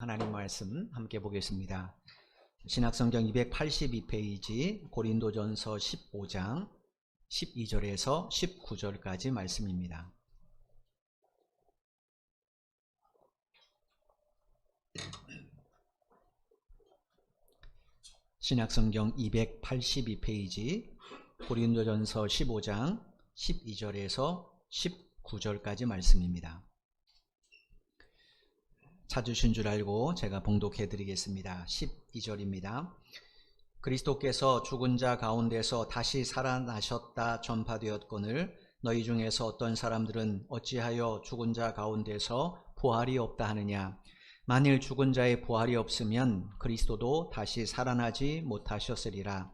하나님 말씀 함께 보겠습니다. 신약성경 282페이지 고린도전서 15장 12절에서 19절까지 말씀입니다. 신약성경 282페이지 고린도전서 15장 12절에서 19절까지 말씀입니다. 찾으신 줄 알고 제가 봉독해 드리겠습니다. 12절입니다. 그리스도께서 죽은 자 가운데서 다시 살아나셨다 전파되었거늘 너희 중에서 어떤 사람들은 어찌하여 죽은 자 가운데서 부활이 없다 하느냐. 만일 죽은 자의 부활이 없으면 그리스도도 다시 살아나지 못하셨으리라.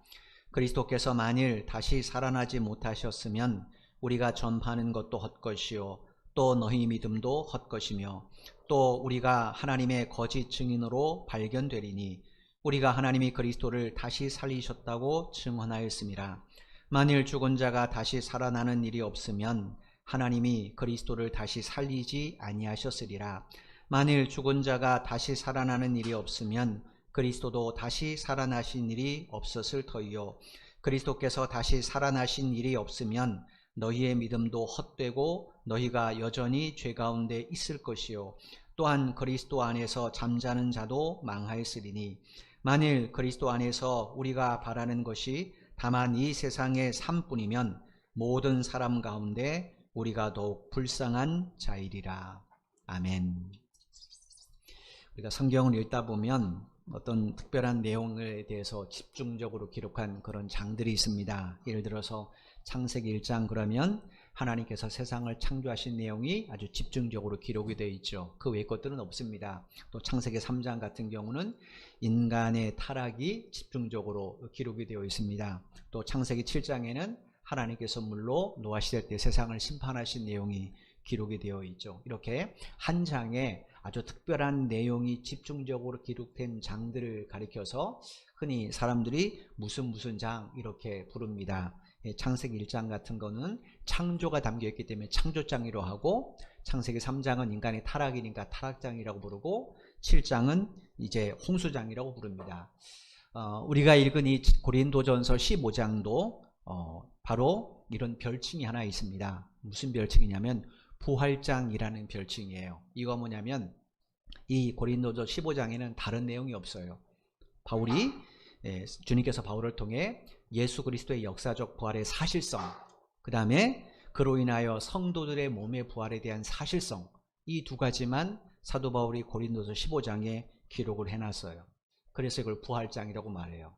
그리스도께서 만일 다시 살아나지 못하셨으면 우리가 전파하는 것도 헛것이요 또 너희 믿음도 헛것이며 또 우리가 하나님의 거짓 증인으로 발견되리니 우리가 하나님이 그리스도를 다시 살리셨다고 증언하였음이라. 만일 죽은 자가 다시 살아나는 일이 없으면 하나님이 그리스도를 다시 살리지 아니하셨으리라. 만일 죽은 자가 다시 살아나는 일이 없으면 그리스도도 다시 살아나신 일이 없었을 터이요 그리스도께서 다시 살아나신 일이 없으면 너희의 믿음도 헛되고 너희가 여전히 죄 가운데 있을 것이요 또한 그리스도 안에서 잠자는 자도 망하였으리니 만일 그리스도 안에서 우리가 바라는 것이 다만 이 세상의 삶뿐이면 모든 사람 가운데 우리가 더욱 불쌍한 자이리라. 아멘. 우리가 성경을 읽다 보면 어떤 특별한 내용에 대해서 집중적으로 기록한 그런 장들이 있습니다. 예를 들어서 창세기 1장 그러면 하나님께서 세상을 창조하신 내용이 아주 집중적으로 기록이 되어 있죠. 그 외의 것들은 없습니다. 또 창세기 3장 같은 경우는 인간의 타락이 집중적으로 기록이 되어 있습니다. 또 창세기 7장에는 하나님께서 물로 노아 시대 때 세상을 심판하신 내용이 기록이 되어 있죠. 이렇게 한 장에 아주 특별한 내용이 집중적으로 기록된 장들을 가리켜서 흔히 사람들이 무슨 장 이렇게 부릅니다. 창세기 1장 같은 거는 창조가 담겨있기 때문에 창조장이라고 하고 창세기 3장은 인간의 타락이니까 타락장이라고 부르고 7장은 이제 홍수장이라고 부릅니다. 우리가 읽은 이 고린도전서 15장도 바로 이런 별칭이 하나 있습니다. 무슨 별칭이냐면 부활장이라는 별칭이에요. 이거 뭐냐면 이 고린도전 15장에는 다른 내용이 없어요. 바울이 주님께서 바울을 통해 예수 그리스도의 역사적 부활의 사실성, 그 다음에 그로 인하여 성도들의 몸의 부활에 대한 사실성, 이 두 가지만 사도 바울이 고린도서 15장에 기록을 해놨어요. 그래서 이걸 부활장이라고 말해요.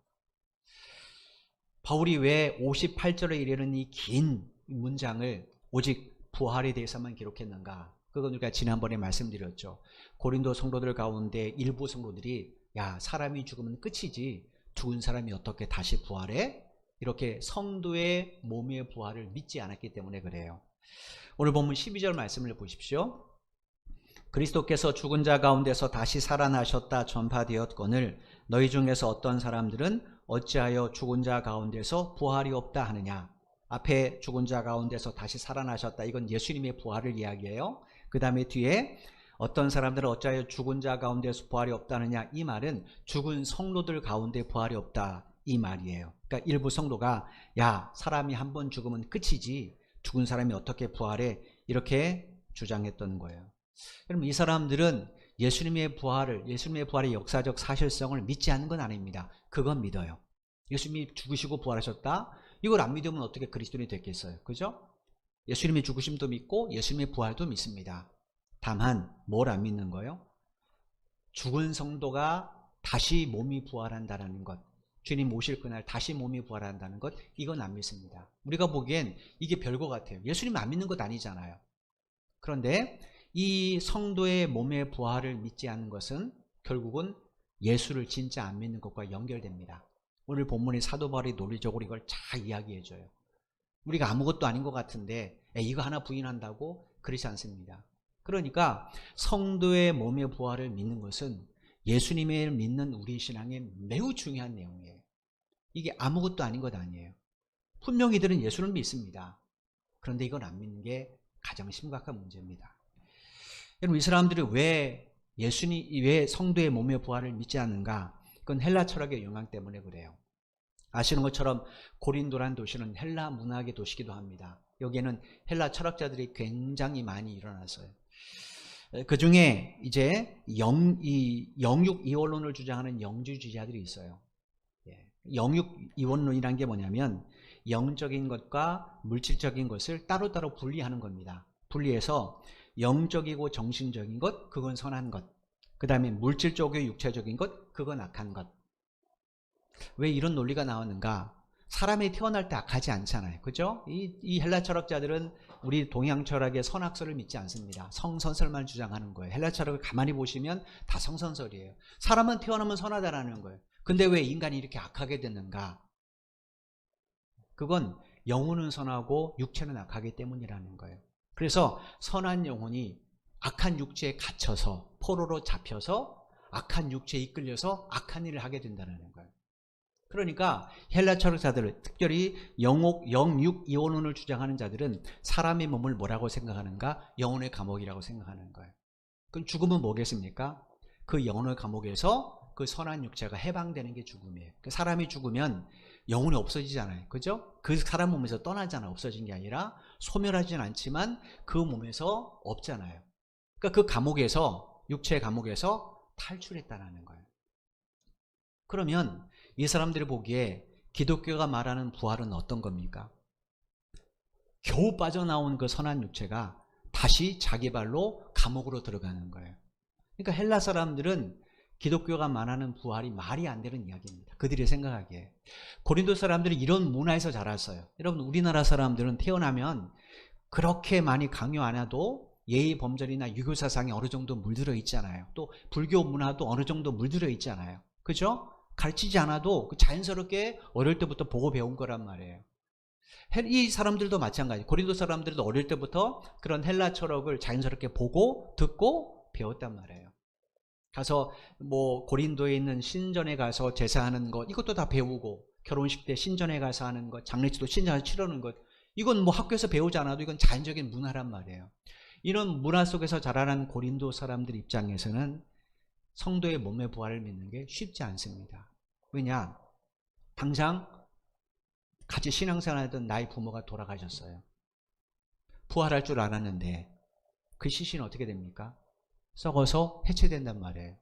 바울이 왜 58절에 이르는 이 긴 문장을 오직 부활에 대해서만 기록했는가? 그건 우리가 지난번에 말씀드렸죠. 고린도 성도들 가운데 일부 성도들이 야, 사람이 죽으면 끝이지 죽은 사람이 어떻게 다시 부활해? 이렇게 성도의 몸의 부활을 믿지 않았기 때문에 그래요. 오늘 본문 12절 말씀을 보십시오. 그리스도께서 죽은 자 가운데서 다시 살아나셨다 전파되었거늘 너희 중에서 어떤 사람들은 어찌하여 죽은 자 가운데서 부활이 없다 하느냐. 앞에 죽은 자 가운데서 다시 살아나셨다. 이건 예수님의 부활을 이야기해요. 그 다음에 뒤에 어떤 사람들은 어찌하여 죽은 자 가운데서 부활이 없다느냐. 이 말은 죽은 성도들 가운데 부활이 없다. 이 말이에요. 그러니까 일부 성도가 야, 사람이 한 번 죽으면 끝이지 죽은 사람이 어떻게 부활해? 이렇게 주장했던 거예요. 여러분, 이 사람들은 예수님의 부활의 역사적 사실성을 믿지 않는 건 아닙니다. 그건 믿어요. 예수님이 죽으시고 부활하셨다? 이걸 안 믿으면 어떻게 그리스도인이 됐겠어요? 그죠? 예수님의 죽으심도 믿고 예수님의 부활도 믿습니다. 다만 뭘 안 믿는 거예요? 죽은 성도가 다시 몸이 부활한다는 것, 주님 오실 그날 다시 몸이 부활한다는 것, 이건 안 믿습니다. 우리가 보기엔 이게 별거 같아요. 예수님 안 믿는 것 아니잖아요. 그런데 이 성도의 몸의 부활을 믿지 않는 것은 결국은 예수를 진짜 안 믿는 것과 연결됩니다. 오늘 본문의 사도 바울이 논리적으로 이걸 잘 이야기해줘요. 우리가 아무것도 아닌 것 같은데 이거 하나 부인한다고? 그렇지 않습니다. 그러니까 성도의 몸의 부활을 믿는 것은 예수님을 믿는 우리 신앙에 매우 중요한 내용이에요. 이게 아무것도 아닌 것 아니에요. 분명히 이들은 예수를 믿습니다. 그런데 이건 안 믿는 게 가장 심각한 문제입니다. 여러분, 이 사람들이 왜 예수님 왜 성도의 몸의 부활을 믿지 않는가? 그건 헬라 철학의 영향 때문에 그래요. 아시는 것처럼 고린도란 도시는 헬라 문학의 도시기도 합니다. 여기에는 헬라 철학자들이 굉장히 많이 일어났어요. 그 중에 이제 영육 이원론을 주장하는 영주주의자들이 있어요. 영육 이원론이란 게 뭐냐면 영적인 것과 물질적인 것을 따로따로 분리하는 겁니다. 분리해서 영적이고 정신적인 것, 그건 선한 것. 그 다음에 물질적이고 육체적인 것, 그건 악한 것. 왜 이런 논리가 나오는가? 사람이 태어날 때 악하지 않잖아요. 그죠? 이 헬라 철학자들은 우리 동양 철학의 선악설을 믿지 않습니다. 성선설만 주장하는 거예요. 헬라 철학을 가만히 보시면 다 성선설이에요. 사람은 태어나면 선하다라는 거예요. 근데 왜 인간이 이렇게 악하게 됐는가? 그건 영혼은 선하고 육체는 악하기 때문이라는 거예요. 그래서 선한 영혼이 악한 육체에 갇혀서 포로로 잡혀서 악한 육체에 이끌려서 악한 일을 하게 된다는 거예요. 그러니까 헬라 철학자들, 특별히 영육 이원론을 주장하는 자들은 사람의 몸을 뭐라고 생각하는가? 영혼의 감옥이라고 생각하는 거예요. 그럼 죽음은 뭐겠습니까? 그 영혼의 감옥에서 그 선한 육체가 해방되는 게 죽음이에요. 사람이 죽으면 영혼이 없어지잖아요. 그죠? 그 사람 몸에서 떠나잖아요. 없어진 게 아니라 소멸하진 않지만 그 몸에서 없잖아요. 그러니까 그 감옥에서, 육체의 감옥에서 탈출했다는 거예요. 그러면 이 사람들이 보기에 기독교가 말하는 부활은 어떤 겁니까? 겨우 빠져나온 그 선한 육체가 다시 자기 발로 감옥으로 들어가는 거예요. 그러니까 헬라 사람들은 기독교가 말하는 부활이 말이 안 되는 이야기입니다. 그들이 생각하기에. 고린도 사람들은 이런 문화에서 자랐어요. 여러분, 우리나라 사람들은 태어나면 그렇게 많이 강요 안 해도 예의 범절이나 유교 사상이 어느 정도 물들어 있잖아요. 또 불교 문화도 어느 정도 물들어 있잖아요. 그죠? 가르치지 않아도 자연스럽게 어릴 때부터 보고 배운 거란 말이에요. 이 사람들도 마찬가지. 고린도 사람들도 어릴 때부터 그런 헬라 철학을 자연스럽게 보고 듣고 배웠단 말이에요. 가서 뭐 고린도에 있는 신전에 가서 제사하는 것, 이것도 다 배우고, 결혼식 때 신전에 가서 하는 것, 장례식도 신전에서 치르는 것, 이건 뭐 학교에서 배우지 않아도 이건 자연적인 문화란 말이에요. 이런 문화 속에서 자라난 고린도 사람들 입장에서는 성도의 몸의 부활을 믿는 게 쉽지 않습니다. 왜냐? 당장 같이 신앙생활하던 나의 부모가 돌아가셨어요. 부활할 줄 알았는데 그 시신은 어떻게 됩니까? 썩어서 해체된단 말이에요.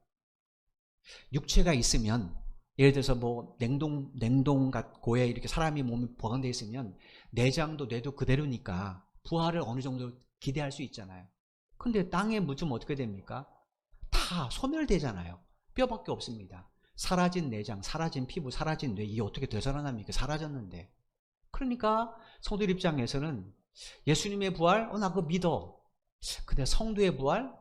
육체가 있으면, 예를 들어서 뭐 냉동 고에 이렇게 사람이 몸에 보관되어 있으면 내장도 뇌도 그대로니까 부활을 어느 정도 기대할 수 있잖아요. 근데 땅에 묻으면 어떻게 됩니까? 다 소멸되잖아요. 뼈밖에 없습니다. 사라진 내장, 사라진 피부, 사라진 뇌, 이게 어떻게 되살아납니까? 사라졌는데. 그러니까 성도들 입장에서는 예수님의 부활, 나 그거 믿어. 근데 성도의 부활,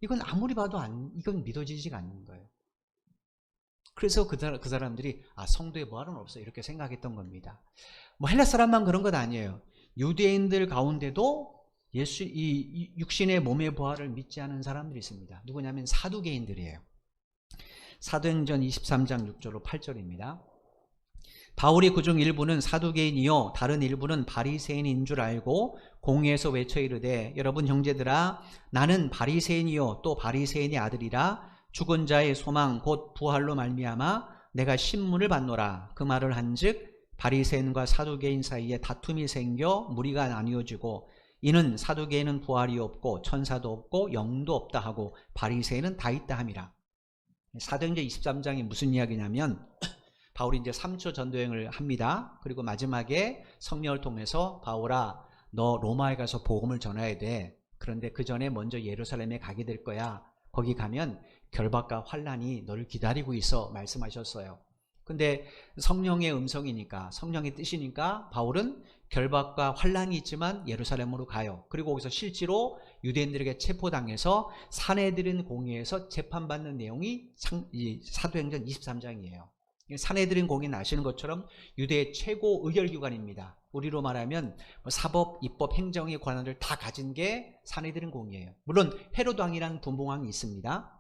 이건 아무리 봐도 이건 믿어지지가 않는 거예요. 그래서 그 사람들이 성도의 부활은 없어, 이렇게 생각했던 겁니다. 뭐 헬라 사람만 그런 건 아니에요. 유대인들 가운데도 이 육신의 몸의 부활을 믿지 않은 사람들이 있습니다. 누구냐면 사두개인들이에요. 사도행전 23장 6절로 8절입니다. 바울이 그중 일부는 사두개인이요 다른 일부는 바리새인인 줄 알고 공회에서 외쳐 이르되, 여러분 형제들아, 나는 바리새인이요 또 바리새인의 아들이라. 죽은 자의 소망 곧 부활로 말미암아 내가 신문을 받노라. 그 말을 한즉 바리새인과 사두개인 사이에 다툼이 생겨 무리가 나뉘어지고, 이는 사두개인은 부활이 없고 천사도 없고 영도 없다 하고 바리새인은 다 있다 함이라. 사도행전 23장이 무슨 이야기냐면, 바울이 이제 3초 전도행을 합니다. 그리고 마지막에 성령을 통해서 바울아, 너 로마에 가서 복음을 전해야 돼. 그런데 그 전에 먼저 예루살렘에 가게 될 거야. 거기 가면 결박과 환난이 너를 기다리고 있어, 말씀하셨어요. 근데 성령의 음성이니까, 성령의 뜻이니까 바울은 결박과 환난이 있지만 예루살렘으로 가요. 그리고 거기서 실제로 유대인들에게 체포당해서 산헤드린 공회에서 재판받는 내용이 사도행전 23장이에요. 산헤드린 공회는 아시는 것처럼 유대의 최고 의결기관입니다. 우리로 말하면 사법, 입법, 행정의 권한을 다 가진 게 산헤드린 공회예요. 물론 헤로드 왕이라는 분봉왕이 있습니다.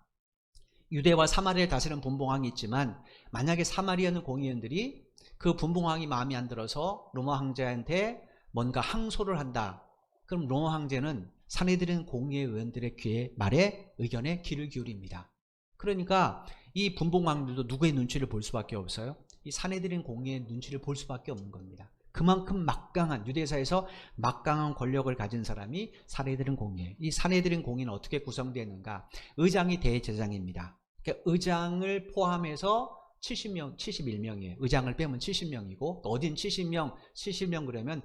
유대와 사마리아를 다스리는 분봉왕이 있지만, 만약에 사마리아는 공의원들이 그 분봉왕이 마음에 안 들어서 로마 황제한테 뭔가 항소를 한다. 그럼 로마 황제는 사내들은 공의회의원들의 말에 의견에 귀를 기울입니다. 그러니까 이 분봉왕들도 누구의 눈치를 볼 수밖에 없어요? 이 사내들은 공의의 눈치를 볼 수밖에 없는 겁니다. 그만큼 막강한, 유대사에서 막강한 권력을 가진 사람이 사내들은 공의예요. 이 사내들은 공의는 어떻게 구성되는가? 의장이 대제사장입니다. 그러니까 의장을 포함해서 70명, 71명이에요. 의장을 빼면 70명이고 어딘 70명 그러면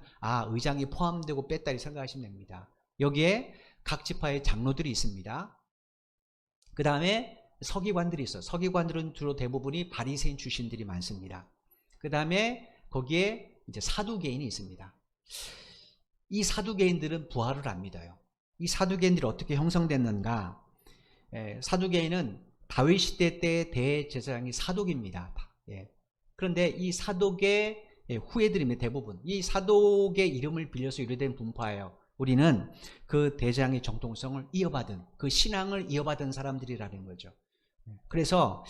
의장이 포함되고 뺐다 생각하시면 됩니다. 여기에 각 지파의 장로들이 있습니다. 그 다음에 서기관들이 있어요. 서기관들은 주로 대부분이 바리새인 출신들이 많습니다. 그 다음에 거기에 이제 사두개인이 있습니다. 이 사두개인들은 부활을 안 믿어요. 이 사두개인들이 어떻게 형성됐는가? 사두개인은 다윗 시대 때 대제사장이 사독입니다. 그런데 이 사독의 후예들입니다. 대부분 이 사독의 이름을 빌려서 유래된 분파예요. 우리는 그 대제사장의 정통성을 이어받은, 그 신앙을 이어받은 사람들이라는 거죠. 그래서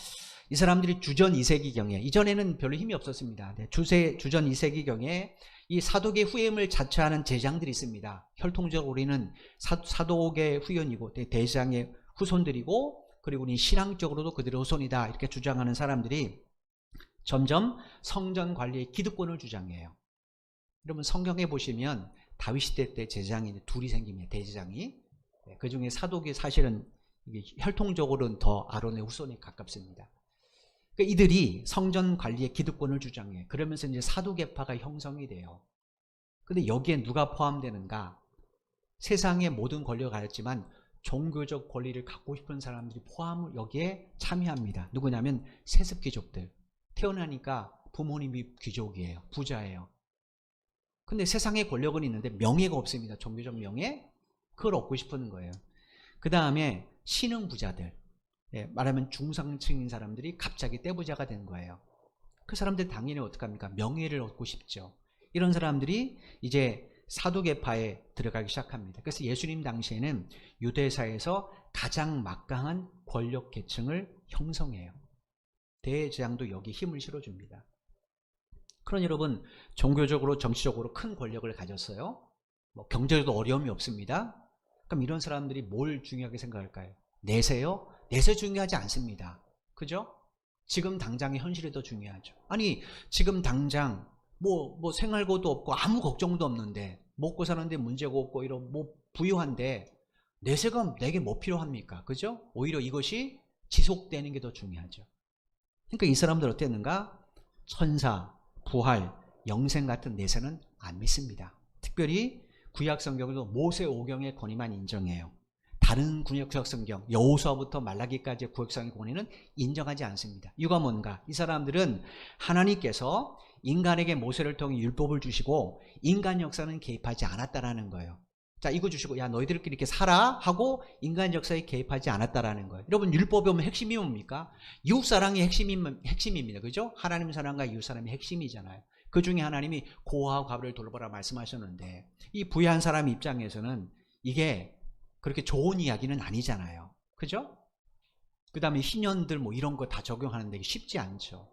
이 사람들이 주전 2세기경에, 이전에는 별로 힘이 없었습니다. 주전 2세기경에 이 사독의 후임을 자처하는 제장들이 있습니다. 혈통적으로 우리는 사독의 후손이고 대제사장의 후손들이고, 그리고 우리 신앙적으로도 그들의 후손이다 이렇게 주장하는 사람들이 점점 성전 관리의 기득권을 주장해요. 여러분 성경에 보시면 다윗 시대 때 제사장이 둘이 생깁니다. 대제사장이. 그 중에 사독이 사실은 이게 혈통적으로는 더 아론의 후손에 가깝습니다. 그러니까 이들이 성전 관리의 기득권을 주장해. 그러면서 이제 사두개파가 형성이 돼요. 근데 여기에 누가 포함되는가? 세상의 모든 권력을 가졌지만 종교적 권리를 갖고 싶은 사람들이 여기에 참여합니다. 누구냐면 세습귀족들. 태어나니까 부모님이 귀족이에요. 부자예요. 근데 세상에 권력은 있는데 명예가 없습니다. 종교적 명예? 그걸 얻고 싶은 거예요. 그 다음에 신흥부자들. 말하면 중상층인 사람들이 갑자기 떼부자가 된 거예요. 그 사람들 당연히 어떡합니까? 명예를 얻고 싶죠. 이런 사람들이 이제 사두개파에 들어가기 시작합니다. 그래서 예수님 당시에는 유대사에서 가장 막강한 권력 계층을 형성해요. 대제사장도 여기 힘을 실어줍니다. 그러니 여러분 종교적으로 정치적으로 큰 권력을 가졌어요. 경제적으로 어려움이 없습니다. 그럼 이런 사람들이 뭘 중요하게 생각할까요? 내세요? 내세 중요하지 않습니다. 그죠? 지금 당장의 현실이 더 중요하죠. 아니 지금 당장 뭐 생활고도 없고 아무 걱정도 없는데 먹고 사는데 문제가 없고 이런 부유한데 내세가 내게 뭐 필요합니까? 그죠? 오히려 이것이 지속되는 게 더 중요하죠. 그러니까 이 사람들 어땠는가? 천사, 부활, 영생 같은 내세는 안 믿습니다. 특별히 구약 성경에도 모세 오경의 권위만 인정해요. 다른 구약 성경, 여호수아부터 말라기까지의 구약 성경 권위는 인정하지 않습니다. 이유가 뭔가? 이 사람들은 하나님께서 인간에게 모세를 통해 율법을 주시고 인간 역사는 개입하지 않았다라는 거예요. 자, 이거 주시고 야 너희들끼리 이렇게 살아 하고 인간 역사에 개입하지 않았다라는 거예요. 여러분 율법이 오면 핵심이 뭡니까? 이웃사랑이 핵심입니다. 그죠? 하나님 사랑과 이웃사랑이 핵심이잖아요. 그 중에 하나님이 고아와 과부를 돌보라 말씀하셨는데 이 부유한 사람 입장에서는 이게 그렇게 좋은 이야기는 아니잖아요. 그죠? 그 다음에 희년들 이런 거 다 적용하는데 쉽지 않죠.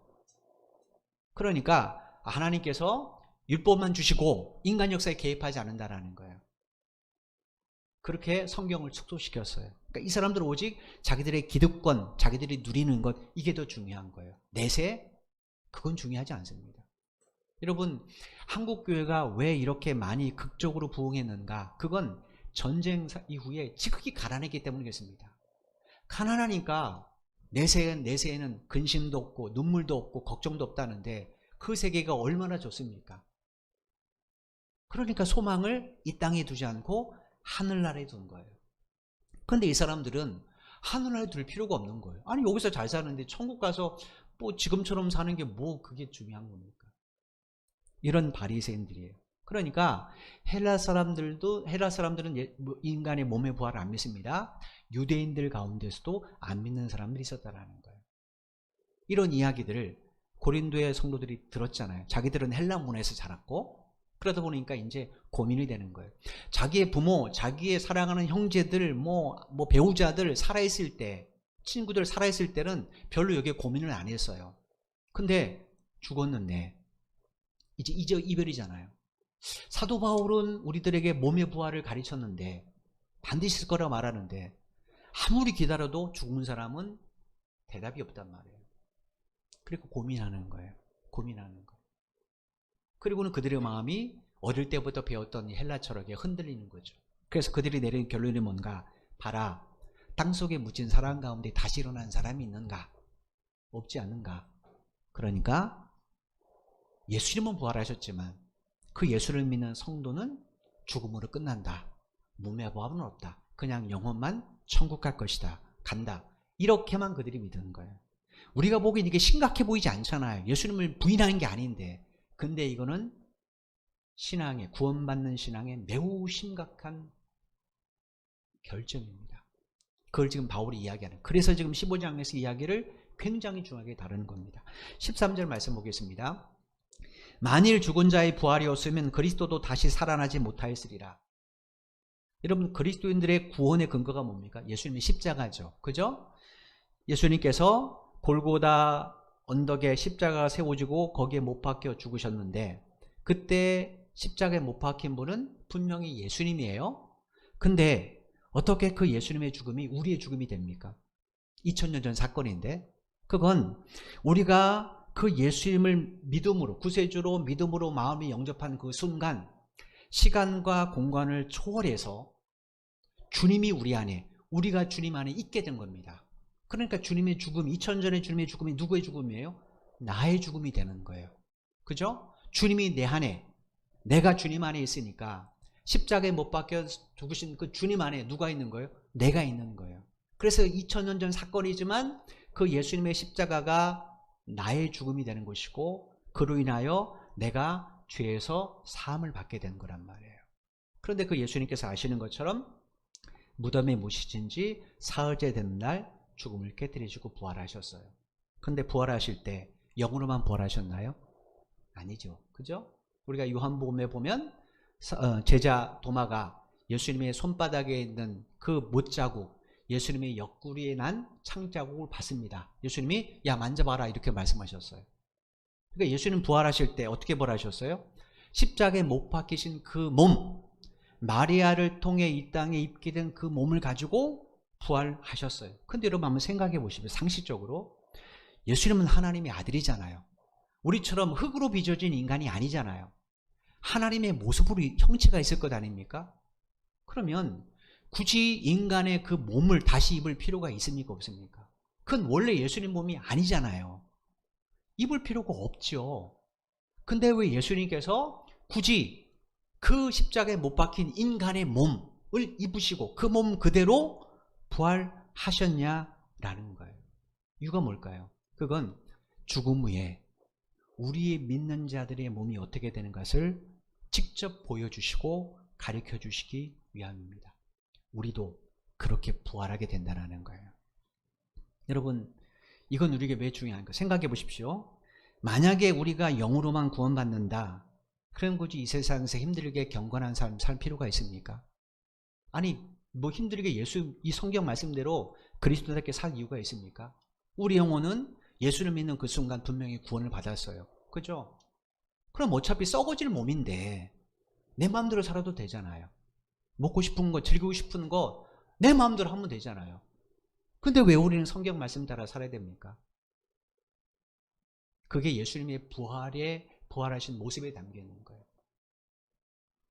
그러니까 하나님께서 율법만 주시고 인간 역사에 개입하지 않는다라는 거예요. 그렇게 성경을 축소시켰어요. 그러니까 이 사람들은 오직 자기들의 기득권, 자기들이 누리는 것 이게 더 중요한 거예요. 내세? 그건 중요하지 않습니다. 여러분 한국교회가 왜 이렇게 많이 극적으로 부흥했는가? 그건 전쟁 이후에 지극히 가난했기 때문이겠습니다. 가난하니까 내세에는 근심도 없고 눈물도 없고 걱정도 없다는데 그 세계가 얼마나 좋습니까? 그러니까 소망을 이 땅에 두지 않고 하늘나라에 둔 거예요. 그런데 이 사람들은 하늘나라에 둘 필요가 없는 거예요. 아니 여기서 잘 사는데 천국 가서 지금처럼 사는 게 그게 중요한 겁니까? 이런 바리새인들이에요. 그러니까 헬라 사람들은 인간의 몸의 부활을 안 믿습니다. 유대인들 가운데서도 안 믿는 사람들이 있었다라는 거예요. 이런 이야기들을 고린도의 성도들이 들었잖아요. 자기들은 헬라 문화에서 자랐고 그러다 보니까 이제 고민이 되는 거예요. 자기의 부모, 자기의 사랑하는 형제들, 배우자들 살아있을 때, 친구들 살아있을 때는 별로 여기에 고민을 안 했어요. 근데 죽었는데 이제 이별이잖아요. 사도 바울은 우리들에게 몸의 부활을 가르쳤는데 반드시 있을 거라고 말하는데 아무리 기다려도 죽은 사람은 대답이 없단 말이에요. 그리고 고민하는 거예요. 고민하는 거예요. 그리고는 그들의 마음이 어릴 때부터 배웠던 이 헬라 철학에 흔들리는 거죠. 그래서 그들이 내린 결론이 뭔가? 봐라, 땅속에 묻힌 사람 가운데 다시 일어난 사람이 있는가? 없지 않는가? 그러니까 예수님은 부활하셨지만 그 예수를 믿는 성도는 죽음으로 끝난다. 몸의 부활은 없다. 그냥 영혼만 천국 갈 것이다. 간다. 이렇게만 그들이 믿는 거예요. 우리가 보기엔 이게 심각해 보이지 않잖아요. 예수님을 부인하는 게 아닌데. 근데 이거는 신앙의, 구원받는 신앙의 매우 심각한 결정입니다. 그걸 지금 바울이 이야기하는. 그래서 지금 15장에서 이야기를 굉장히 중요하게 다루는 겁니다. 13절 말씀 보겠습니다. 만일 죽은 자의 부활이 없으면 그리스도도 다시 살아나지 못하였으리라. 여러분, 그리스도인들의 구원의 근거가 뭡니까? 예수님의 십자가죠. 그죠? 예수님께서 골고다 언덕에 십자가가 세워지고 거기에 못 박혀 죽으셨는데 그때 십자가에 못 박힌 분은 분명히 예수님이에요. 근데 어떻게 그 예수님의 죽음이 우리의 죽음이 됩니까? 2000년 전 사건인데 그건 우리가 그 예수님을 믿음으로, 구세주로 믿음으로 마음이 영접한 그 순간 시간과 공간을 초월해서 주님이 우리 안에, 우리가 주님 안에 있게 된 겁니다. 그러니까 주님의 죽음, 2000년 전의 주님의 죽음이 누구의 죽음이에요? 나의 죽음이 되는 거예요. 그죠? 주님이 내 안에, 내가 주님 안에 있으니까 십자가에 못 박혀 죽으신 그 주님 안에 누가 있는 거예요? 내가 있는 거예요. 그래서 2000년 전 사건이지만 그 예수님의 십자가가 나의 죽음이 되는 것이고 그로 인하여 내가 죄에서 사함을 받게 된 거란 말이에요. 그런데 그 예수님께서 아시는 것처럼 무덤에 묻히신 지 사흘째 된 날 죽음을 깨뜨리시고 부활하셨어요. 그런데 부활하실 때 영으로만 부활하셨나요? 아니죠. 그죠? 우리가 요한복음에 보면 제자 도마가 예수님의 손바닥에 있는 그 못자국, 예수님의 옆구리에 난 창자국을 봤습니다. 예수님이 야 만져봐라 이렇게 말씀하셨어요. 그러니까 예수님 부활하실 때 어떻게 부활하셨어요? 십자가에 못 박히신 그 몸, 마리아를 통해 이 땅에 입게 된 그 몸을 가지고 부활하셨어요. 근데 여러분 한번 생각해 보시면 상식적으로 예수님은 하나님의 아들이잖아요. 우리처럼 흙으로 빚어진 인간이 아니잖아요. 하나님의 모습으로 형체가 있을 것 아닙니까? 그러면 굳이 인간의 그 몸을 다시 입을 필요가 있습니까? 없습니까? 그건 원래 예수님 몸이 아니잖아요. 입을 필요가 없죠. 근데 왜 예수님께서 굳이 그 십자가에 못 박힌 인간의 몸을 입으시고 그 몸 그대로 부활하셨냐라는 거예요. 이유가 뭘까요? 그건 죽음 후에 우리의 믿는 자들의 몸이 어떻게 되는 것을 직접 보여주시고 가르쳐 주시기 위함입니다. 우리도 그렇게 부활하게 된다는 거예요. 여러분, 이건 우리에게 왜 중요한가? 생각해 보십시오. 만약에 우리가 영으로만 구원받는다, 그럼 굳이 이 세상에서 힘들게 경건한 삶 살 필요가 있습니까? 아니, 뭐 힘들게 이 성경 말씀대로 그리스도답게 살 이유가 있습니까? 우리 영혼은 예수를 믿는 그 순간 분명히 구원을 받았어요. 그죠? 그럼 어차피 썩어질 몸인데 내 마음대로 살아도 되잖아요. 먹고 싶은 거, 즐기고 싶은 거 내 마음대로 하면 되잖아요. 근데 왜 우리는 성경 말씀 따라 살아야 됩니까? 그게 예수님의 부활하신 모습에 담겨 있는 거예요.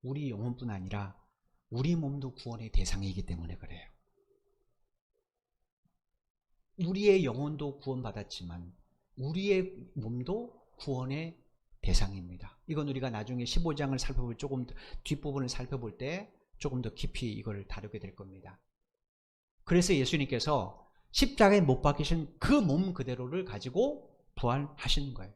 우리 영혼뿐 아니라 우리 몸도 구원의 대상이기 때문에 그래요. 우리의 영혼도 구원받았지만 우리의 몸도 구원의 대상입니다. 이건 우리가 나중에 15장을 살펴볼 조금 뒷부분을 살펴볼 때 조금 더 깊이 이걸 다루게 될 겁니다. 그래서 예수님께서 십자가에 못 박히신 그 몸 그대로를 가지고 부활하시는 거예요.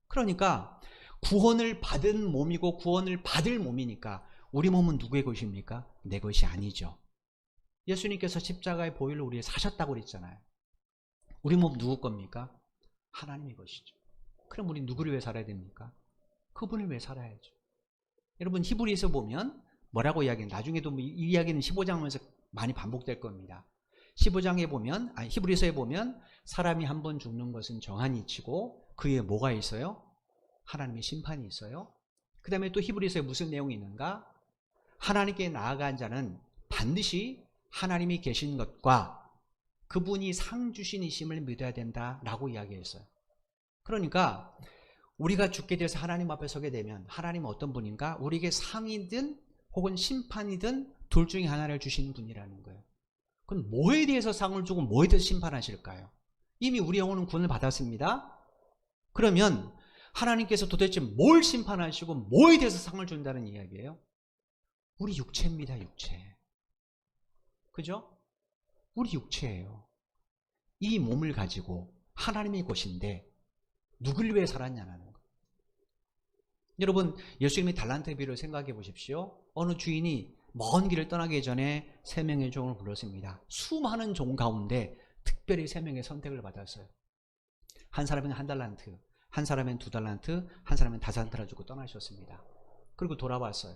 그러니까 구원을 받은 몸이고 구원을 받을 몸이니까 우리 몸은 누구의 것입니까? 내 것이 아니죠. 예수님께서 십자가의 보혈로 우리를 사셨다고 그랬잖아요. 우리 몸 누구 겁니까? 하나님의 것이죠. 그럼 우리 누구를 위해 살아야 됩니까? 그분을 위해 살아야죠. 여러분 히브리서 보면 뭐라고 이야기해요? 나중에도 이 이야기는 15장 하면서 많이 반복될 겁니다. 15장에 보면, 히브리서에 보면 사람이 한 번 죽는 것은 정한 이치고 그 위에 뭐가 있어요? 하나님의 심판이 있어요. 그 다음에 또 히브리서에 무슨 내용이 있는가? 하나님께 나아간 자는 반드시 하나님이 계신 것과 그분이 상 주신이심을 믿어야 된다라고 이야기했어요. 그러니까 우리가 죽게 돼서 하나님 앞에 서게 되면 하나님은 어떤 분인가? 우리에게 상이든 혹은 심판이든 둘 중에 하나를 주시는 분이라는 거예요. 그럼 뭐에 대해서 상을 주고 뭐에 대해서 심판하실까요? 이미 우리 영혼은 구원을 받았습니다. 그러면 하나님께서 도대체 뭘 심판하시고 뭐에 대해서 상을 준다는 이야기예요? 우리 육체입니다. 육체. 그죠? 우리 육체예요. 이 몸을 가지고 하나님의 것인데 누굴 위해 살았냐는 거예요. 여러분, 예수님의 달란트 비유를 생각해 보십시오. 어느 주인이 먼 길을 떠나기 전에 3명의 종을 불렀습니다. 수많은 종 가운데 특별히 3명의 선택을 받았어요. 한 사람은 1달란트, 한 사람은 2달란트, 한 사람은 5달란트를 주고 떠나셨습니다. 그리고 돌아왔어요.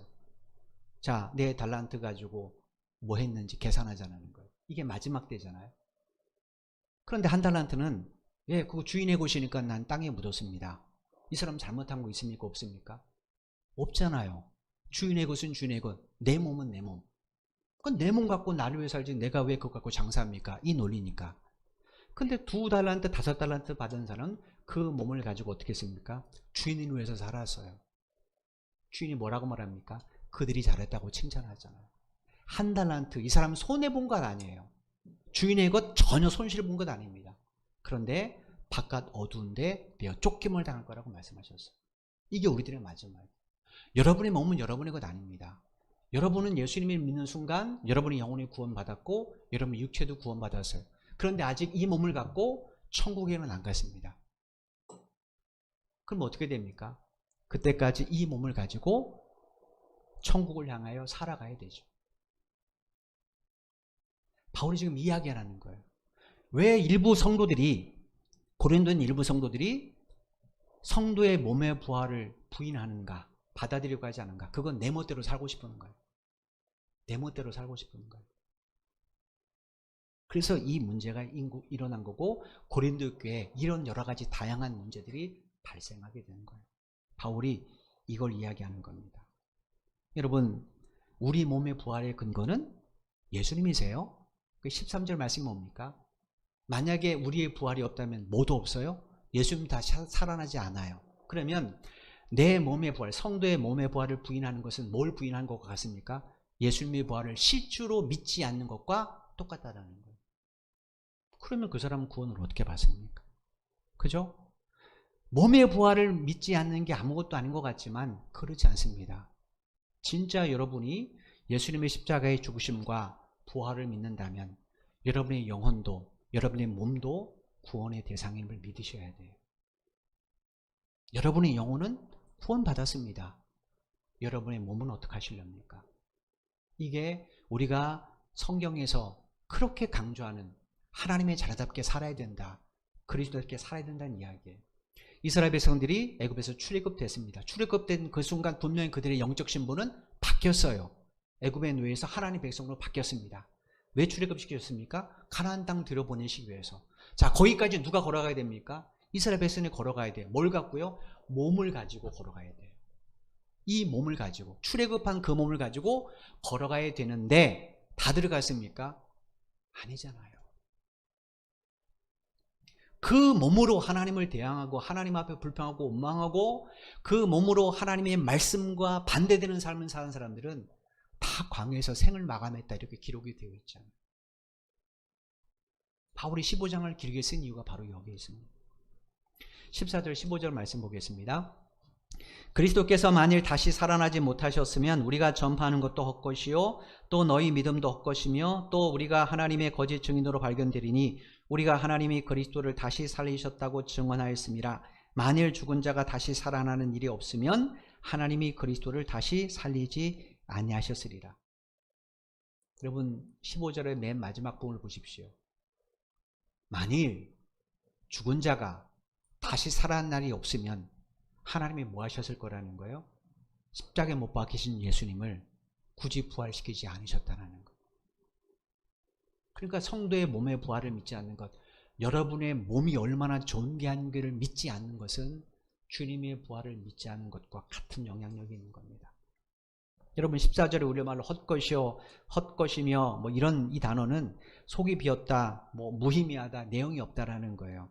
자, 내 달란트 가지고 뭐 했는지 계산하자는 거예요. 이게 마지막 때잖아요. 그런데 1달란트는 그거 주인의 것이니까 난 땅에 묻었습니다. 이 사람 잘못한 거 있습니까? 없습니까? 없잖아요. 주인의 것은 주인의 것, 내 몸은 내 몸. 그건 내 몸 갖고 나를 위해 살지 내가 왜 그거 갖고 장사합니까? 이 논리니까. 근데 2달란트, 5달란트 받은 사람은 그 몸을 가지고 어떻게 했습니까? 주인을 위해서 살았어요. 주인이 뭐라고 말합니까? 그들이 잘했다고 칭찬하잖아요. 1달란트, 이 사람 손해본 것 아니에요. 주인의 것 전혀 손실 본 것 아닙니다. 그런데 바깥 어두운데 내어 쫓김을 당할 거라고 말씀하셨어요. 이게 우리들의 마지막. 여러분의 몸은 여러분의 것 아닙니다. 여러분은 예수님을 믿는 순간 여러분의 영혼이 구원받았고 여러분의 육체도 구원받았어요. 그런데 아직 이 몸을 갖고 천국에는 안 갔습니다. 그럼 어떻게 됩니까? 그때까지 이 몸을 가지고 천국을 향하여 살아가야 되죠. 바울이 지금 이야기하는 거예요. 왜 일부 성도들이, 고린도인 일부 성도들이 성도의 몸의 부활을 부인하는가, 받아들이려고 하지 않은가? 그건 내 멋대로 살고 싶은 거예요. 내 멋대로 살고 싶은 거예요. 그래서 이 문제가 일어난 거고 고린도 교회에 이런 여러 가지 다양한 문제들이 발생하게 되는 거예요. 바울이 이걸 이야기하는 겁니다. 여러분, 우리 몸의 부활의 근거는 예수님이세요. 13절 말씀이 뭡니까? 만약에 우리의 부활이 없다면 뭐도 없어요? 예수님 다시 살아나지 않아요. 그러면 내 몸의 부활, 성도의 몸의 부활을 부인하는 것은 뭘 부인한 것과 같습니까? 예수님의 부활을 실주로 믿지 않는 것과 똑같다는 거예요. 그러면 그 사람은 구원을 어떻게 받습니까? 그죠? 몸의 부활을 믿지 않는 게 아무것도 아닌 것 같지만 그렇지 않습니다. 진짜 여러분이 예수님의 십자가의 죽으심과 부활을 믿는다면 여러분의 영혼도 여러분의 몸도 구원의 대상임을 믿으셔야 돼요. 여러분의 영혼은 구원받았습니다. 여러분의 몸은 어떻게 하시렵니까? 이게 우리가 성경에서 그렇게 강조하는 하나님의 자녀답게 살아야 된다, 그리스도답게 살아야 된다는 이야기예요. 이스라엘 백성들이 애굽에서 출애굽됐습니다. 출애굽된 그 순간 분명히 그들의 영적 신분은 바뀌었어요. 애굽의 노예에서 하나님의 백성으로 바뀌었습니다. 왜 출애굽시켰습니까? 가나안 땅 들여보내시기 위해서. 자, 거기까지 누가 걸어가야 됩니까? 이스라엘 백성이 걸어가야 돼요. 뭘 갖고요? 몸을 가지고 걸어가야 돼요. 이 몸을 가지고, 출애굽한 그 몸을 가지고 걸어가야 되는데 다 들어갔습니까? 아니잖아요. 그 몸으로 하나님을 대항하고 하나님 앞에 불평하고 원망하고 그 몸으로 하나님의 말씀과 반대되는 삶을 사는 사람들은 다 광야에서 생을 마감했다, 이렇게 기록이 되어 있잖아요. 바울이 15장을 길게 쓴 이유가 바로 여기에 있습니다. 14절 15절 말씀 보겠습니다. 그리스도께서 만일 다시 살아나지 못하셨으면 우리가 전파하는 것도 헛것이요 또 너희 믿음도 헛것이며 또 우리가 하나님의 거짓 증인으로 발견되리니 우리가 하나님이 그리스도를 다시 살리셨다고 증언하였습니다. 만일 죽은 자가 다시 살아나는 일이 없으면 하나님이 그리스도를 다시 살리지 아니하셨으리라. 여러분, 15절의 맨 마지막 부분을 보십시오. 만일 죽은 자가 다시 살아난 날이 없으면 하나님이 뭐 하셨을 거라는 거예요? 십자가에 못 박히신 예수님을 굳이 부활시키지 않으셨다는 것. 그러니까 성도의 몸의 부활을 믿지 않는 것, 여러분의 몸이 얼마나 존귀한 것을 믿지 않는 것은 주님의 부활을 믿지 않는 것과 같은 영향력이 있는 겁니다. 여러분 14절에 우리말로 헛것이요 헛것이며 뭐 이런 이 단어는 속이 비었다, 뭐 무의미하다, 내용이 없다라는 거예요.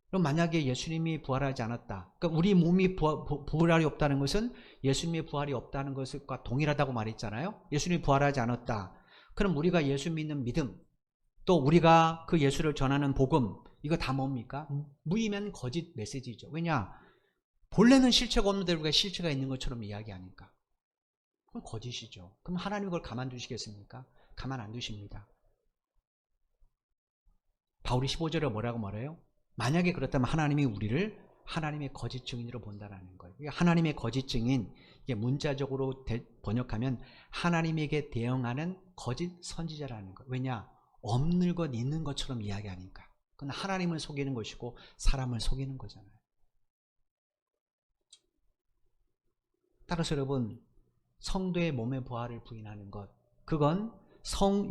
그럼 만약에 예수님이 부활하지 않았다, 그러니까 우리 몸이 부활이 없다는 것은 예수님의 부활이 없다는 것과 동일하다고 말했잖아요. 예수님이 부활하지 않았다. 그럼 우리가 예수 믿는 믿음, 또 우리가 그 예수를 전하는 복음, 이거 다 뭡니까? 무의미한 거짓 메시지죠. 왜냐? 본래는 실체가 없는데 우리가 실체가 있는 것처럼 이야기하니까. 그럼 거짓이죠. 그럼 하나님 그걸 가만두시겠습니까? 가만 안 두십니다. 바울이 15절에 뭐라고 말해요? 만약에 그렇다면 하나님이 우리를 하나님의 거짓 증인으로 본다는 거예요. 하나님의 거짓 증인, 이게 문자적으로 번역하면 하나님에게 대응하는 거짓 선지자라는 거예요. 왜냐? 없는 것 있는 것처럼 이야기하니까. 그건 하나님을 속이는 것이고 사람을 속이는 거잖아요. 따라서 여러분, 성도의 몸의 부활을 부인하는 것, 그건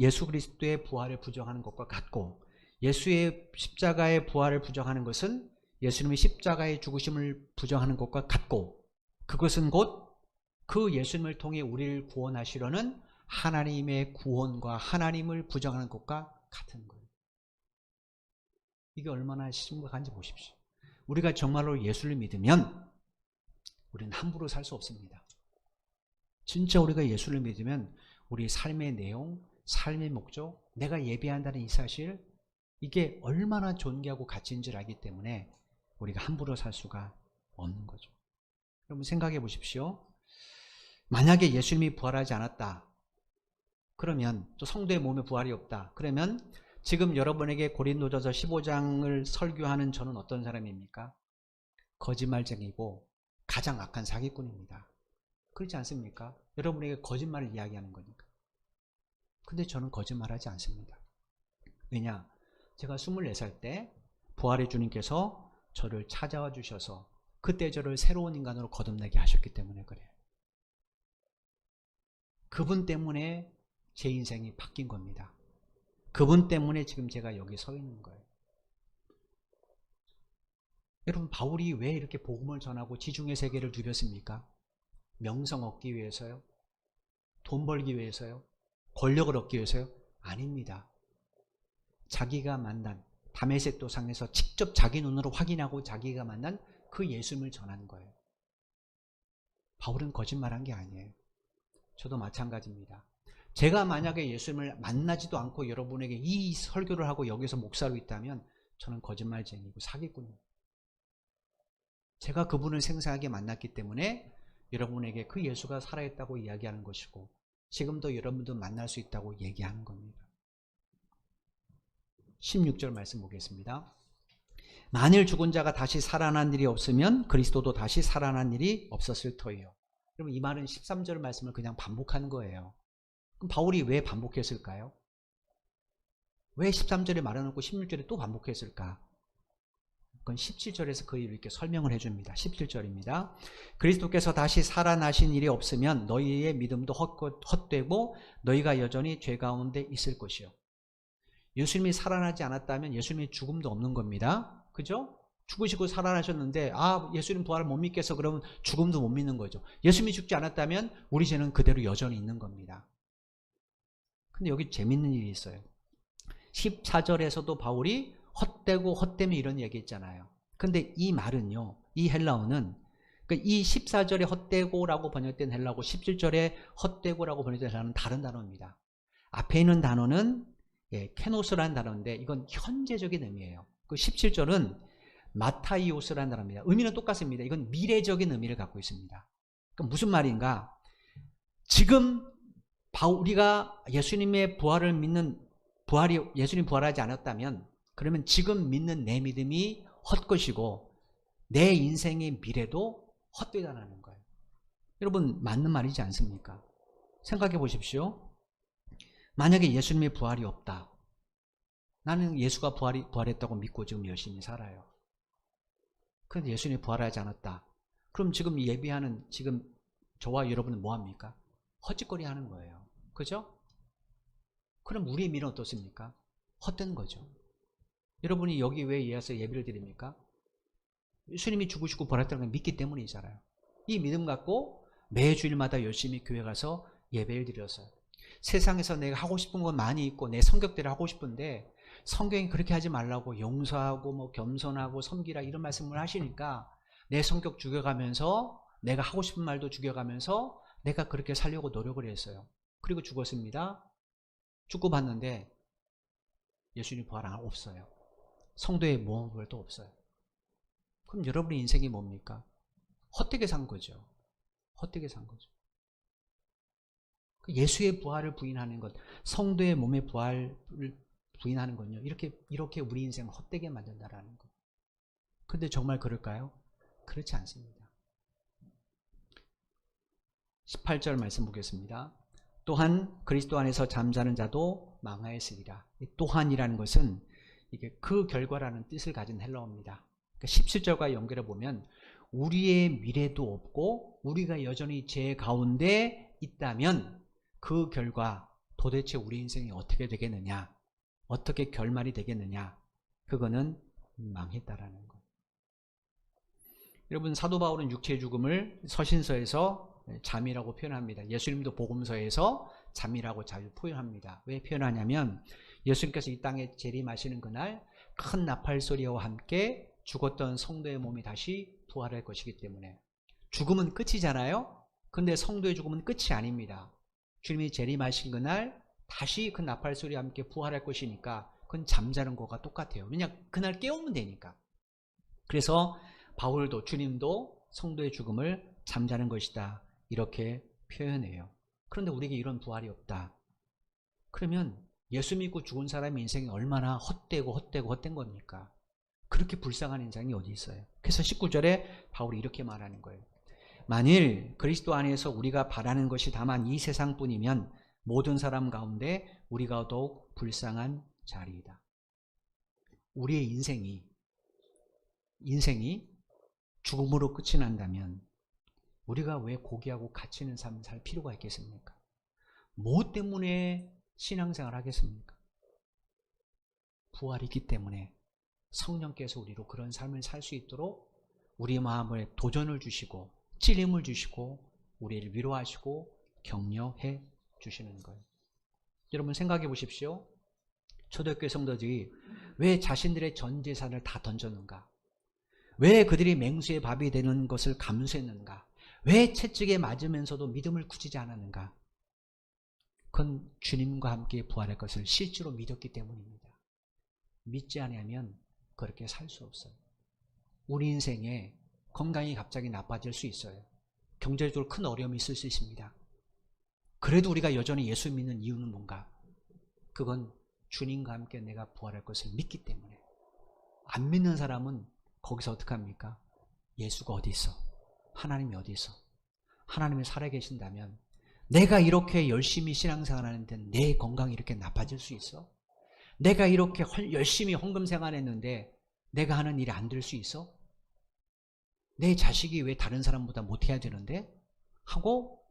예수 그리스도의 부활을 부정하는 것과 같고, 예수의 십자가의 부활을 부정하는 것은 예수님의 십자가의 죽으심을 부정하는 것과 같고, 그것은 곧 그 예수님을 통해 우리를 구원하시려는 하나님의 구원과 하나님을 부정하는 것과 같은 거예요. 이게 얼마나 심각한지 보십시오. 우리가 정말로 예수를 믿으면 우리는 함부로 살 수 없습니다. 진짜 우리가 예수를 믿으면 우리 삶의 내용, 삶의 목적, 내가 예배한다는 이 사실, 이게 얼마나 존귀하고 가치인 줄 알기 때문에 우리가 함부로 살 수가 없는 거죠. 여러분 생각해 보십시오. 만약에 예수님이 부활하지 않았다, 그러면 또 성도의 몸에 부활이 없다, 그러면 지금 여러분에게 고린도전서 15장을 설교하는 저는 어떤 사람입니까? 거짓말쟁이고 가장 악한 사기꾼입니다. 그렇지 않습니까? 여러분에게 거짓말을 이야기하는 거니까. 근데 저는 거짓말하지 않습니다. 왜냐? 제가 24살 때 부활의 주님께서 저를 찾아와 주셔서 그때 저를 새로운 인간으로 거듭나게 하셨기 때문에 그래요. 그분 때문에 제 인생이 바뀐 겁니다. 그분 때문에 지금 제가 여기 서 있는 거예요. 여러분, 바울이 왜 이렇게 복음을 전하고 지중해 세계를 누볐습니까? 명성 얻기 위해서요? 돈 벌기 위해서요? 권력을 얻기 위해서요? 아닙니다. 자기가 만난 다메섹 도상에서 직접 자기 눈으로 확인하고 자기가 만난 그 예수님을 전하는 거예요. 바울은 거짓말한 게 아니에요. 저도 마찬가지입니다. 제가 만약에 예수님을 만나지도 않고 여러분에게 이 설교를 하고 여기서 목사로 있다면 저는 거짓말쟁이고 사기꾼입니다. 제가 그분을 생생하게 만났기 때문에 여러분에게 그 예수가 살아있다고 이야기하는 것이고 지금도 여러분도 만날 수 있다고 얘기하는 겁니다. 16절 말씀 보겠습니다. 만일 죽은 자가 다시 살아난 일이 없으면 그리스도도 다시 살아난 일이 없었을 터이요. 여러분 이 말은 13절 말씀을 그냥 반복하는 거예요. 그럼 바울이 왜 반복했을까요? 왜 13절에 말해놓고 16절에 또 반복했을까? 그건 17절에서 그 일을 이렇게 설명을 해줍니다. 17절입니다. 그리스도께서 다시 살아나신 일이 없으면 너희의 믿음도 헛되고 너희가 여전히 죄 가운데 있을 것이요. 예수님이 살아나지 않았다면 예수님의 죽음도 없는 겁니다. 그죠? 죽으시고 살아나셨는데 예수님 부활을 못 믿겠어 그러면 죽음도 못 믿는 거죠. 예수님이 죽지 않았다면 우리 죄는 그대로 여전히 있는 겁니다. 근데 여기 재밌는 일이 있어요. 14절에서도 바울이 헛되고 헛되면 이런 얘기 있잖아요. 근데 이 말은요, 이 헬라어는 이 14절에 헛되고라고 번역된 헬라어고 17절에 헛되고라고 번역된 헬라어는 다른 단어입니다. 앞에 있는 단어는 케노스라는 단어인데 이건 현재적인 의미예요. 그 17절은 마타이오스라는 단어입니다. 의미는 똑같습니다. 이건 미래적인 의미를 갖고 있습니다. 그럼 무슨 말인가? 지금 우리가 예수님의 부활을 믿는 예수님 부활하지 않았다면 그러면 지금 믿는 내 믿음이 헛것이고 내 인생의 미래도 헛되다는 거예요. 여러분 맞는 말이지 않습니까? 생각해 보십시오. 만약에 예수님의 부활이 없다. 나는 예수가 부활했다고 믿고 지금 열심히 살아요. 그런데 예수님이 부활하지 않았다. 그럼 지금 예비하는 지금 저와 여러분은 뭐합니까? 헛짓거리 하는 거예요. 그죠? 그럼 우리의 미래는 어떻습니까? 헛된 거죠. 여러분이 여기 왜 와서 예배를 드립니까? 예수님이 죽으시고 부활했다는 걸 믿기 때문이잖아요. 이 믿음 갖고 매주일마다 열심히 교회 가서 예배를 드렸어요. 세상에서 내가 하고 싶은 건 많이 있고 내 성격대로 하고 싶은데 성경이 그렇게 하지 말라고 용서하고 뭐 겸손하고 섬기라 이런 말씀을 하시니까 내 성격 죽여가면서 내가 하고 싶은 말도 죽여가면서 내가 그렇게 살려고 노력을 했어요. 그리고 죽었습니다. 죽고 봤는데 예수님 부활 없어요. 성도의 모험도 없어요. 그럼 여러분의 인생이 뭡니까? 헛되게 산 거죠. 헛되게 산 거죠. 예수의 부활을 부인하는 것, 성도의 몸의 부활을 부인하는 건요. 이렇게 우리 인생을 헛되게 만든다라는 것. 근데 정말 그럴까요? 그렇지 않습니다. 18절 말씀 보겠습니다. 또한 그리스도 안에서 잠자는 자도 망하였으리라. 또한이라는 것은 이게 그 결과라는 뜻을 가진 헬라어입니다. 그러니까 17절과 연결해 보면 우리의 미래도 없고 우리가 여전히 죄 가운데 있다면 그 결과 도대체 우리 인생이 어떻게 되겠느냐, 어떻게 결말이 되겠느냐, 그거는 망했다라는 것. 여러분, 사도 바울은 육체의 죽음을 서신서에서 잠이라고 표현합니다. 예수님도 복음서에서 잠이라고 자주 표현합니다. 왜 표현하냐면 예수님께서 이 땅에 재림하시는 그날 큰 나팔 소리와 함께 죽었던 성도의 몸이 다시 부활할 것이기 때문에. 죽음은 끝이잖아요. 근데 성도의 죽음은 끝이 아닙니다. 주님이 재림하신 그날 다시 그 나팔 소리와 함께 부활할 것이니까 그건 잠자는 거가 똑같아요. 왜냐, 그날 깨우면 되니까. 그래서 바울도 주님도 성도의 죽음을 잠자는 것이다, 이렇게 표현해요. 그런데 우리에게 이런 부활이 없다. 그러면 예수 믿고 죽은 사람의 인생이 얼마나 헛된 겁니까? 그렇게 불쌍한 인생이 어디 있어요? 그래서 19절에 바울이 이렇게 말하는 거예요. 만일 그리스도 안에서 우리가 바라는 것이 다만 이 세상뿐이면 모든 사람 가운데 우리가 더욱 불쌍한 자리이다. 우리의 인생이 죽음으로 끝이 난다면 우리가 왜 고귀하고 가치 있는 삶을 살 필요가 있겠습니까? 뭐 때문에 신앙생활을 하겠습니까? 부활이 있기 때문에 성령께서 우리로 그런 삶을 살 수 있도록 우리 마음에 도전을 주시고 찔림을 주시고 우리를 위로하시고 격려해 주시는 거예요. 여러분 생각해 보십시오. 초대교회 성도들이 왜 자신들의 전 재산을 다 던졌는가? 왜 그들이 맹수의 밥이 되는 것을 감수했는가? 왜 채찍에 맞으면서도 믿음을 굳히지 않았는가? 그건 주님과 함께 부활할 것을 실제로 믿었기 때문입니다. 믿지 않으면 그렇게 살 수 없어요. 우리 인생에 건강이 갑자기 나빠질 수 있어요. 경제적으로 큰 어려움이 있을 수 있습니다. 그래도 우리가 여전히 예수 믿는 이유는 뭔가? 그건 주님과 함께 내가 부활할 것을 믿기 때문에. 안 믿는 사람은 거기서 어떻게 합니까? 예수가 어디 있어? 하나님이 어디 있어? 하나님이 살아계신다면 내가 이렇게 열심히 신앙생활 하는데 내 건강이 이렇게 나빠질 수 있어? 내가 이렇게 열심히 헌금생활 했는데 내가 하는 일이 안 될 수 있어? 내 자식이 왜 다른 사람보다 못해야 되는데? 하고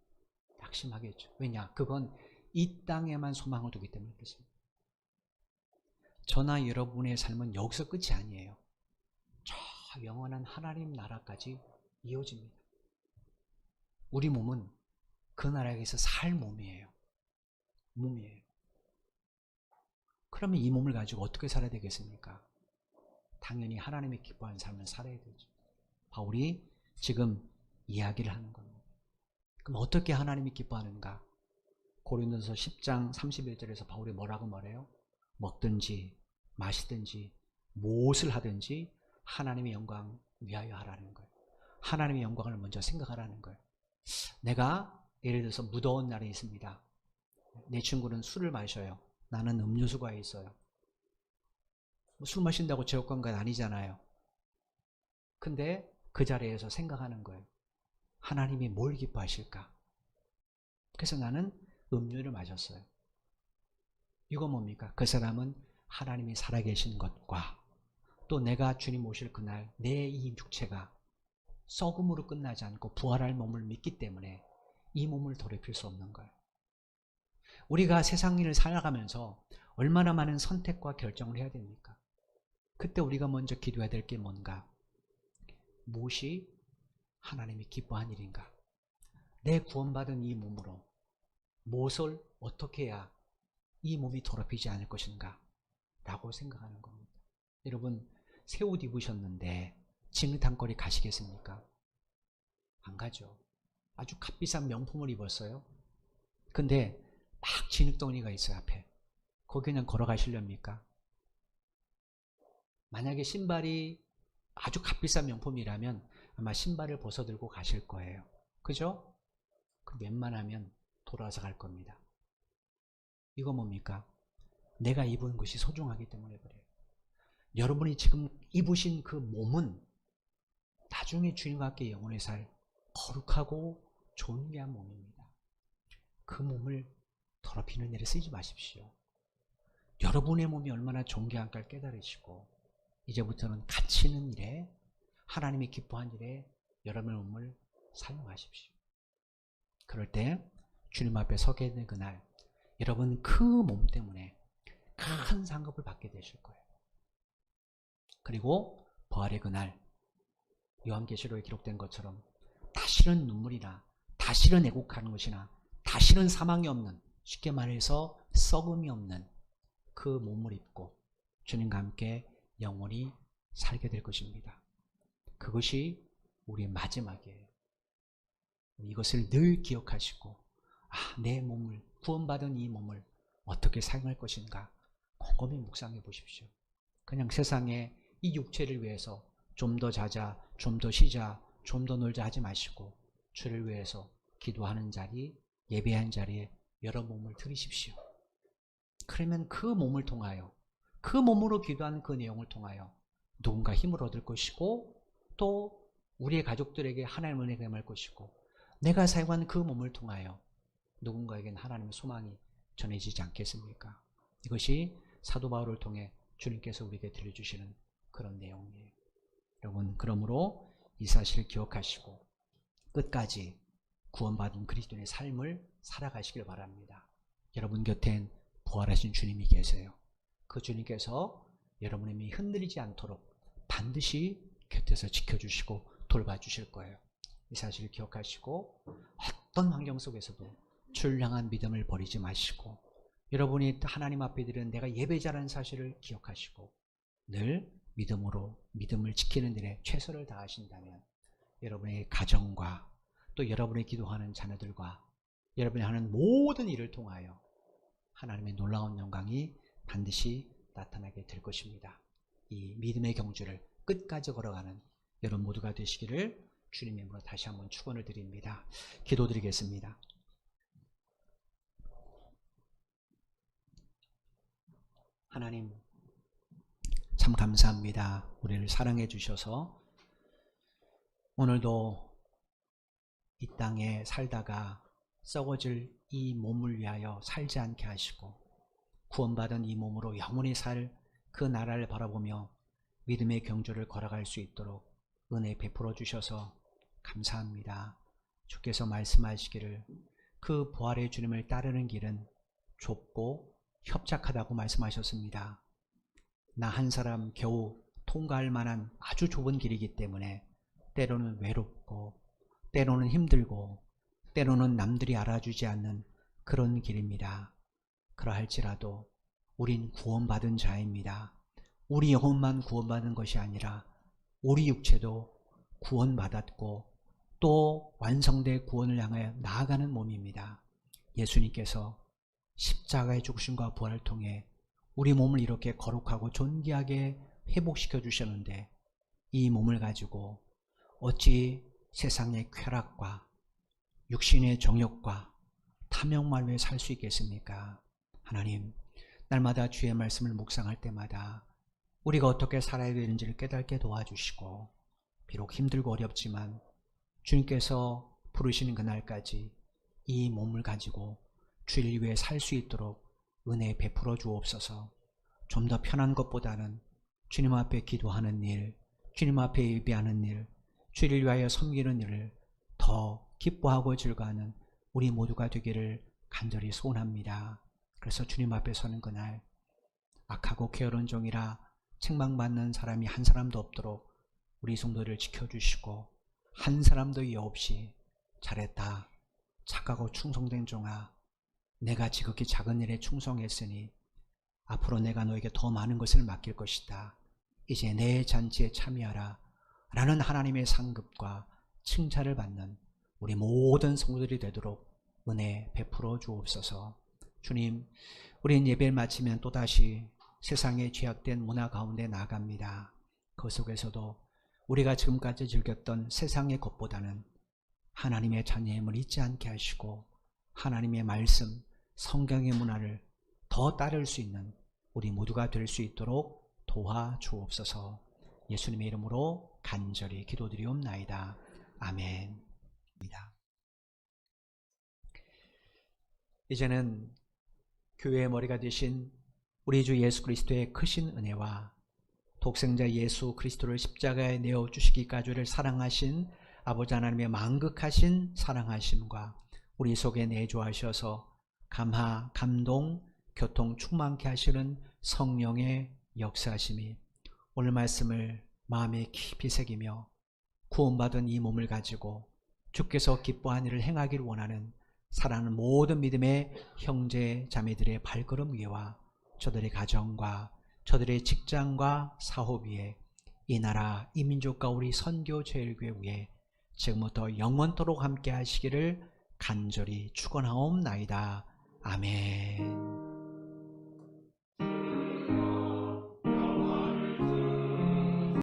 낙심하겠죠. 왜냐? 그건 이 땅에만 소망을 두기 때문에 그렇습니다. 저나 여러분의 삶은 여기서 끝이 아니에요. 저 영원한 하나님 나라까지 이어집니다. 우리 몸은 그 나라에서 살 몸이에요. 그러면 이 몸을 가지고 어떻게 살아야 되겠습니까? 당연히 하나님이 기뻐하는 삶을 살아야 되죠. 바울이 지금 이야기를 하는 겁니다. 그럼 어떻게 하나님이 기뻐하는가? 고린도서 10장 31절에서 바울이 뭐라고 말해요? 먹든지 마시든지 무엇을 하든지 하나님의 영광 위하여 하라는 거예요. 하나님의 영광을 먼저 생각하라는 거예요. 내가 예를 들어서 무더운 날이 있습니다. 내 친구는 술을 마셔요. 나는 음료수가 있어요. 술 마신다고 제욕 건강 아니잖아요. 근데 그 자리에서 생각하는 거예요. 하나님이 뭘 기뻐하실까? 그래서 나는 음료를 마셨어요. 이거 뭡니까? 그 사람은 하나님이 살아계신 것과 또 내가 주님 오실 그날 내 이 육체가 썩음으로 끝나지 않고 부활할 몸을 믿기 때문에 이 몸을 더럽힐 수 없는 거예요. 우리가 세상 일을 살아가면서 얼마나 많은 선택과 결정을 해야 됩니까? 그때 우리가 먼저 기도해야 될 게 뭔가? 무엇이 하나님이 기뻐한 일인가? 내 구원받은 이 몸으로 무엇을 어떻게 해야 이 몸이 더럽히지 않을 것인가 라고 생각하는 겁니다. 여러분, 새 옷 입으셨는데 진흙탕거리 가시겠습니까? 안 가죠. 아주 값비싼 명품을 입었어요. 근데 막 진흙덩이가 있어요, 앞에. 거기 그냥 걸어가시렵니까? 만약에 신발이 아주 값비싼 명품이라면 아마 신발을 벗어들고 가실 거예요. 그죠? 그 웬만하면 돌아서 갈 겁니다. 이거 뭡니까? 내가 입은 것이 소중하기 때문에 그래요. 여러분이 지금 입으신 그 몸은 나중에 주님과 함께 영원히 살 거룩하고 존귀한 몸입니다. 그 몸을 더럽히는 일에 쓰지 마십시오. 여러분의 몸이 얼마나 존귀한가를 깨달으시고 이제부터는 가치 있는 일에, 하나님이 기뻐한 일에 여러분의 몸을 사용하십시오. 그럴 때 주님 앞에 서게 되는 그날 여러분 그 몸 때문에 큰 상급을 받게 되실 거예요. 그리고 부활의 그날 요한계시록에 기록된 것처럼 다시는 눈물이나 다시는 애곡하는 것이나 다시는 사망이 없는, 쉽게 말해서 썩음이 없는 그 몸을 입고 주님과 함께 영원히 살게 될 것입니다. 그것이 우리의 마지막이에요. 이것을 늘 기억하시고 내 몸을, 구원받은 이 몸을 어떻게 사용할 것인가 곰곰이 묵상해 보십시오. 그냥 세상에 이 육체를 위해서 좀 더 자자, 좀 더 쉬자, 좀 더 놀자 하지 마시고 주를 위해서 기도하는 자리, 예배하는 자리에 여러 몸을 들이십시오. 그러면 그 몸을 통하여, 그 몸으로 기도하는 그 내용을 통하여 누군가 힘을 얻을 것이고 또 우리의 가족들에게 하나님의 은혜가 임할 것이고 내가 사용한 그 몸을 통하여 누군가에게는 하나님의 소망이 전해지지 않겠습니까? 이것이 사도 바울을 통해 주님께서 우리에게 들려주시는 그런 내용이에요. 여러분, 그러므로 이 사실을 기억하시고 끝까지 구원받은 그리스도인의 삶을 살아가시길 바랍니다. 여러분 곁엔 부활하신 주님이 계세요. 그 주님께서 여러분의 힘이 흔들리지 않도록 반드시 곁에서 지켜주시고 돌봐주실 거예요. 이 사실을 기억하시고 어떤 환경 속에서도 주를 향한 믿음을 버리지 마시고 여러분이 하나님 앞에 드리는 내가 예배자라는 사실을 기억하시고 늘 믿음으로 믿음을 지키는 일에 최선을 다하신다면 여러분의 가정과 또 여러분의 기도하는 자녀들과 여러분이 하는 모든 일을 통하여 하나님의 놀라운 영광이 반드시 나타나게 될 것입니다. 이 믿음의 경주를 끝까지 걸어가는 여러분 모두가 되시기를 주님의 이름으로 다시 한번 축원을 드립니다. 기도드리겠습니다. 하나님 참 감사합니다. 우리를 사랑해 주셔서 오늘도 이 땅에 살다가 썩어질 이 몸을 위하여 살지 않게 하시고 구원받은 이 몸으로 영원히 살 그 나라를 바라보며 믿음의 경주를 걸어갈 수 있도록 은혜 베풀어 주셔서 감사합니다. 주께서 말씀하시기를 그 부활의 주님을 따르는 길은 좁고 협착하다고 말씀하셨습니다. 나 한 사람 겨우 통과할 만한 아주 좁은 길이기 때문에 때로는 외롭고 때로는 힘들고 때로는 남들이 알아주지 않는 그런 길입니다. 그러할지라도 우린 구원받은 자입니다. 우리 영혼만 구원받은 것이 아니라 우리 육체도 구원받았고 또 완성된 구원을 향하여 나아가는 몸입니다. 예수님께서 십자가의 죽으심과 부활을 통해 우리 몸을 이렇게 거룩하고 존귀하게 회복시켜 주셨는데 이 몸을 가지고 어찌 세상의 쾌락과 육신의 정욕과 탐욕만 위해 살 수 있겠습니까? 하나님, 날마다 주의 말씀을 묵상할 때마다 우리가 어떻게 살아야 되는지를 깨닫게 도와주시고 비록 힘들고 어렵지만 주님께서 부르시는 그날까지 이 몸을 가지고 주를 위해 살 수 있도록 은혜 베풀어 주옵소서. 좀 더 편한 것보다는 주님 앞에 기도하는 일, 주님 앞에 예배하는 일, 주를 위하여 섬기는 일을 더 기뻐하고 즐거워하는 우리 모두가 되기를 간절히 소원합니다. 그래서 주님 앞에 서는 그날 악하고 게으른 종이라 책망받는 사람이 한 사람도 없도록 우리 성도를 지켜주시고 한 사람도 이 없이 잘했다, 착하고 충성된 종아, 내가 지극히 작은 일에 충성했으니 앞으로 내가 너에게 더 많은 것을 맡길 것이다. 이제 내 잔치에 참여하라. 라는 하나님의 상급과 칭찬을 받는 우리 모든 성도들이 되도록 은혜 베풀어 주옵소서. 주님, 우리는 예배를 마치면 또다시 세상의 죄악된 문화 가운데 나아갑니다. 그 속에서도 우리가 지금까지 즐겼던 세상의 것보다는 하나님의 자녀임을 잊지 않게 하시고 하나님의 말씀, 성경의 문화를 더 따를 수 있는 우리 모두가 될 수 있도록 도와주옵소서. 예수님의 이름으로 간절히 기도드리옵나이다. 아멘. 이제는 교회의 머리가 되신 우리 주 예수 그리스도의 크신 은혜와 독생자 예수 그리스도를 십자가에 내어 주시기까지를 사랑하신 아버지 하나님의 만극하신 사랑하심과 우리 속에 내주하셔서 감화, 감동, 교통 충만케 하시는 성령의 역사하심이 오늘 말씀을 마음에 깊이 새기며 구원받은 이 몸을 가지고 주께서 기뻐한 일을 행하기를 원하는 사랑하는 모든 믿음의 형제 자매들의 발걸음 위에와 저들의 가정과 저들의 직장과 사업 위에 이 나라 이 민족과 우리 선교제일교회 위에 지금부터 영원토록 함께 하시기를 간절히 축원하옵나이다. 아멘.